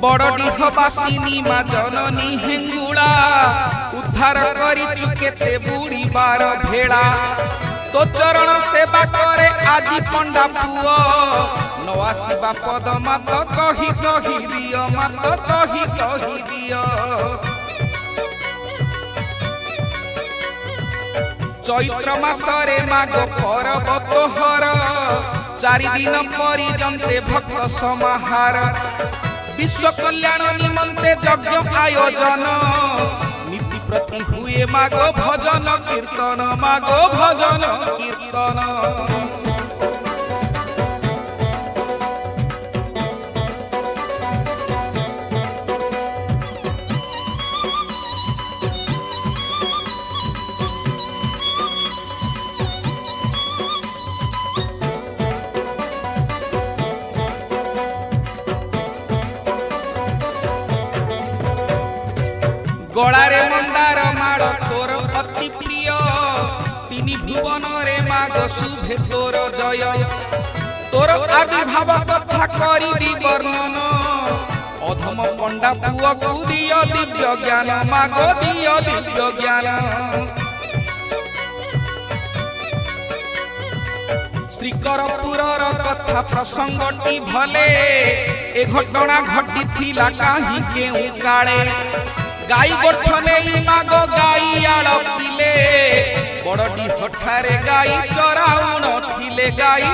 बड़डीहबासिनी मा जननी हेंगुला उद्धार करिचु केते बुड़ीबार भेड़ा तो चरण सेवा करे आजी पंडा पुओ नवासिबा पद मत कही कही दियो मत कही कही दियो चैत्र मासरे माग परब तोहर 4 दिन परिजन्ते भक्त समाहार विश्व कल्याण निमंते यज्ञ आयोजन नीति प्रति हुए मागो भजन कीर्तन मागो भजन कीर्तन गलारे मंदार माड़ तोर अति प्रिय 3 भुवन रे माग शुभे तोर जय तोर आविर्भाव कथा करी वर्णन अधम पंडा पुओ को दियो दिव्य ज्ञान मागो दियो दिव्य ज्ञान श्रीकरपुरर कथा प्रसंगटी भले ए घटना घटी थिला काहि केउ काळे गाई गोठने मागो गाई आड़ पिले बड़डी हठारे गाई चराउन थिले गाई